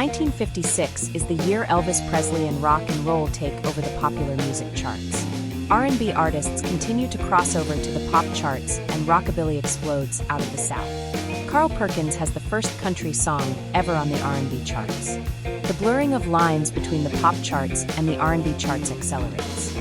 1956 is the year Elvis Presley and rock and roll take over the popular music charts. R&B artists continue to cross over to the pop charts, and rockabilly explodes out of the South. Carl Perkins has the first country song ever on the R&B charts. The blurring of lines between the pop charts and the R&B charts accelerates.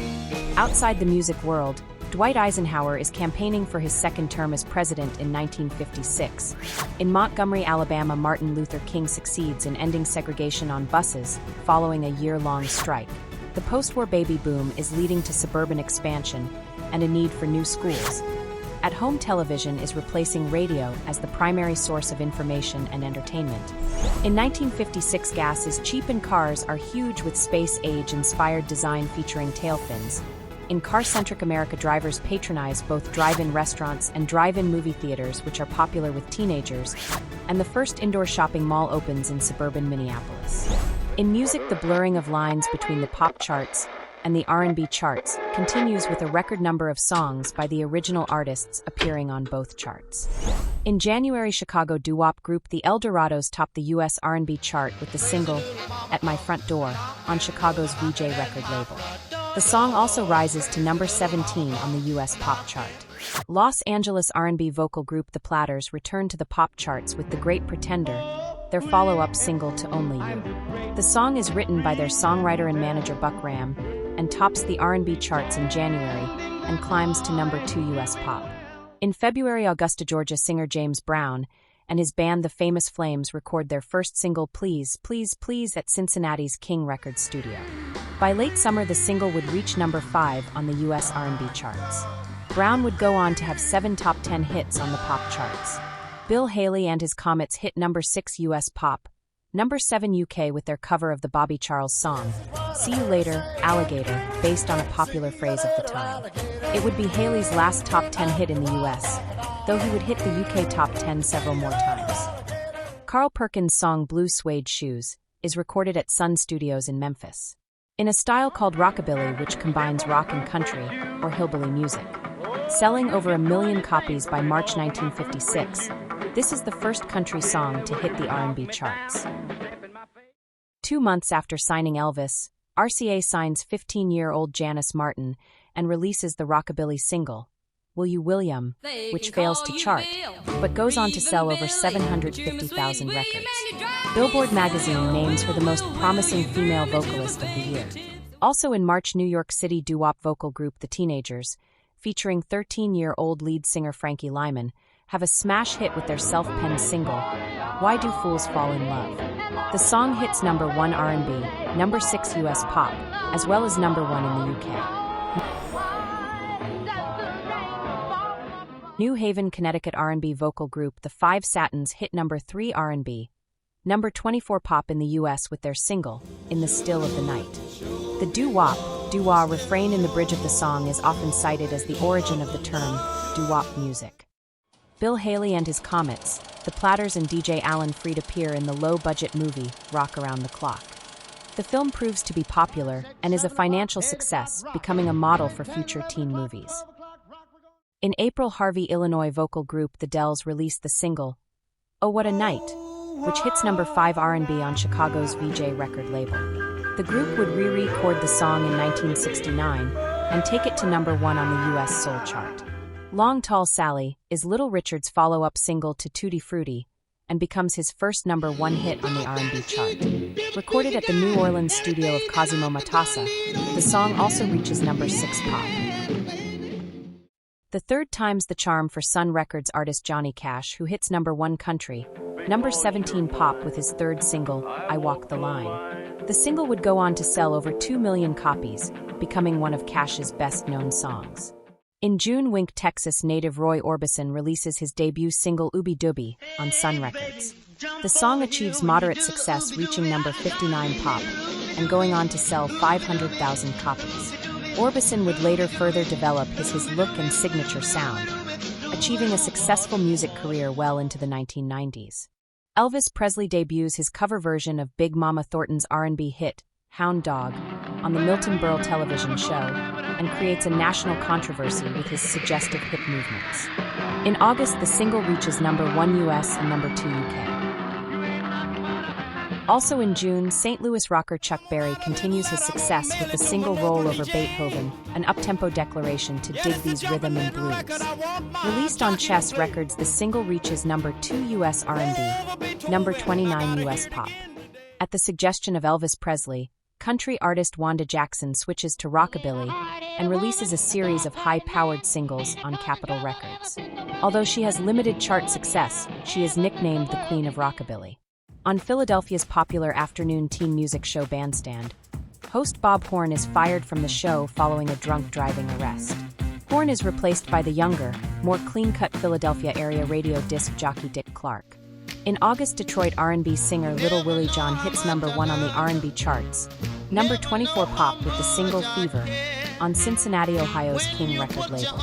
Outside the music world, Dwight Eisenhower is campaigning for his second term as president in 1956. In Montgomery, Alabama, Martin Luther King succeeds in ending segregation on buses following a year-long strike. The post-war baby boom is leading to suburban expansion and a need for new schools. At-home television is replacing radio as the primary source of information and entertainment. In 1956, gas is cheap and cars are huge with space-age-inspired design featuring tail fins. In car-centric America, drivers patronize both drive-in restaurants and drive-in movie theaters, which are popular with teenagers, and the first indoor shopping mall opens in suburban Minneapolis. In music, the blurring of lines between the pop charts and the R&B charts continues with a record number of songs by the original artists appearing on both charts. In January, Chicago doo-wop group the Dorados topped the U.S. R&B chart with the single "At My Front Door" on Chicago's VJ record label. The song also rises to number 17 on the U.S. pop chart. Los Angeles R&B vocal group the Platters returned to the pop charts with The Great Pretender, their follow-up single to Only You. The song is written by their songwriter and manager Buck Ram and tops the R&B charts in January and climbs to number 2 U.S. pop. In February, Augusta, Georgia singer James Brown and his band The Famous Flames record their first single Please, Please, Please at Cincinnati's King Records studio. By late summer, the single would reach number 5 on the U.S. R&B charts. Brown would go on to have 7 top 10 hits on the pop charts. Bill Haley and his Comets hit number 6 U.S. pop, number 7 UK with their cover of the Bobby Charles song, See You Later, Alligator, based on a popular phrase of the time. It would be Haley's last top 10 hit in the U.S., though he would hit the UK top 10 several more times. Carl Perkins' song Blue Suede Shoes is recorded at Sun Studios in Memphis. In a style called Rockabilly, which combines rock and country, or hillbilly music. Selling over 1 million copies by March 1956, this is the first country song to hit the R&B charts. 2 months after signing Elvis, RCA signs 15-year-old Janis Martin and releases the rockabilly single, Will You William, which fails to chart, but goes on to sell over 750,000 records. Billboard magazine names her the most promising female vocalist of the year. Also in March, New York City doo-wop vocal group The Teenagers, featuring 13-year-old lead singer Frankie Lymon, have a smash hit with their self-penned single, Why Do Fools Fall in Love? The song hits number 1 R&B, number 6 U.S. pop, as well as number 1 in the UK. New Haven, Connecticut R&B vocal group the Five Satins hit number 3 R&B, number 24 pop in the U.S. with their single, In the Still of the Night. The doo-wop, doo-wah refrain in the bridge of the song is often cited as the origin of the term doo-wop music. Bill Haley and his Comets, the Platters and DJ Alan Freed appear in the low-budget movie Rock Around the Clock. The film proves to be popular and is a financial success, becoming a model for future teen movies. In April, Harvey, Illinois vocal group The Dells released the single, Oh What a Night, which hits number 5 R&B on Chicago's VJ record label. The group would re-record the song in 1969 and take it to number 1 on the U.S. Soul chart. Long Tall Sally is Little Richard's follow-up single to Tutti Frutti and becomes his first number 1 hit on the R&B chart. Recorded at the New Orleans studio of Cosimo Matassa, the song also reaches number 6 pop. The third time's the charm for Sun Records artist Johnny Cash, who hits number 1 country, number 17 pop with his third single, I Walk the Line. The single would go on to sell over 2 million copies, becoming one of Cash's best-known songs. In June, Wink, Texas native Roy Orbison releases his debut single Ooby Dooby on Sun Records. The song achieves moderate success, reaching number 59 pop and going on to sell 500,000 copies. Orbison would later further develop his look and signature sound, achieving a successful music career well into the 1990s. Elvis Presley debuts his cover version of Big Mama Thornton's R&B hit, Hound Dog, on the Milton Berle television show, and creates a national controversy with his suggestive hip movements. In August, the single reaches number 1 US and number 2 UK. Also in June, St. Louis rocker Chuck Berry continues his success with the single Roll Over Beethoven, an uptempo declaration to dig these rhythm and blues. Released on Chess Records, the single reaches number 2 U.S. R&B, number 29 U.S. pop. At the suggestion of Elvis Presley, country artist Wanda Jackson switches to rockabilly and releases a series of high-powered singles on Capitol Records. Although she has limited chart success, she is nicknamed the Queen of Rockabilly. On Philadelphia's popular afternoon teen music show Bandstand, host Bob Horn is fired from the show following a drunk driving arrest. Horn is replaced by the younger, more clean-cut Philadelphia area radio disc jockey Dick Clark. In August, Detroit R&B singer Little Willie John hits number 1 on the R&B charts, number 24 pop with the single Fever, on Cincinnati, Ohio's King record label.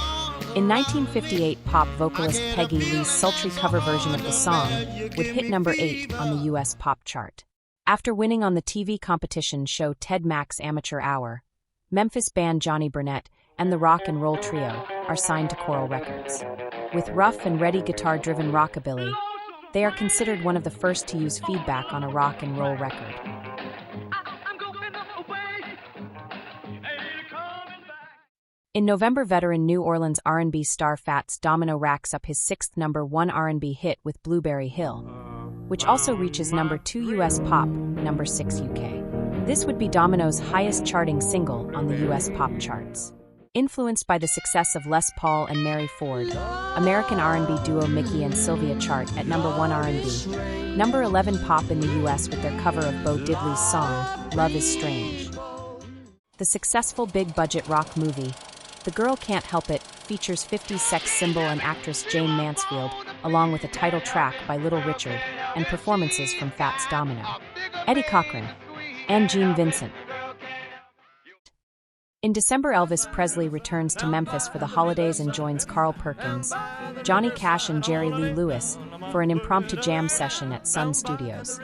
In 1958, pop vocalist Peggy Lee's sultry cover version of the song would hit number 8 on the U.S. pop chart. After winning on the TV competition show Ted Mack's Amateur Hour, Memphis band Johnny Burnette and the Rock and Roll Trio are signed to Coral Records. With rough and ready guitar-driven rockabilly, they are considered one of the first to use feedback on a rock and roll record. In November, veteran New Orleans R&B star Fats Domino racks up his 6th number 1 R&B hit with Blueberry Hill, which also reaches number 2 U.S. pop, number 6 UK. This would be Domino's highest charting single on the U.S. pop charts. Influenced by the success of Les Paul and Mary Ford, American R&B duo Mickey and Sylvia chart at number 1 R&B, number 11 pop in the U.S. with their cover of Bo Diddley's song, Love is Strange. The successful big-budget rock movie, The Girl Can't Help It, features 50s sex symbol and actress Jane Mansfield, along with a title track by Little Richard, and performances from Fats Domino, Eddie Cochran, and Gene Vincent. In December, Elvis Presley returns to Memphis for the holidays and joins Carl Perkins, Johnny Cash and Jerry Lee Lewis for an impromptu jam session at Sun Studios.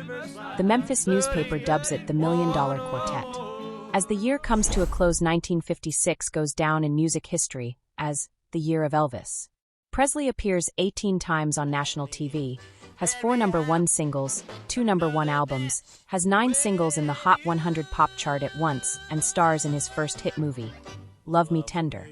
The Memphis newspaper dubs it the $1 Million Quartet. As the year comes to a close, 1956 goes down in music history as the Year of Elvis. Presley appears 18 times on national TV, has 4 number 1 singles, 2 number 1 albums, has 9 singles in the Hot 100 pop chart at once, and stars in his first hit movie, Love Me Tender.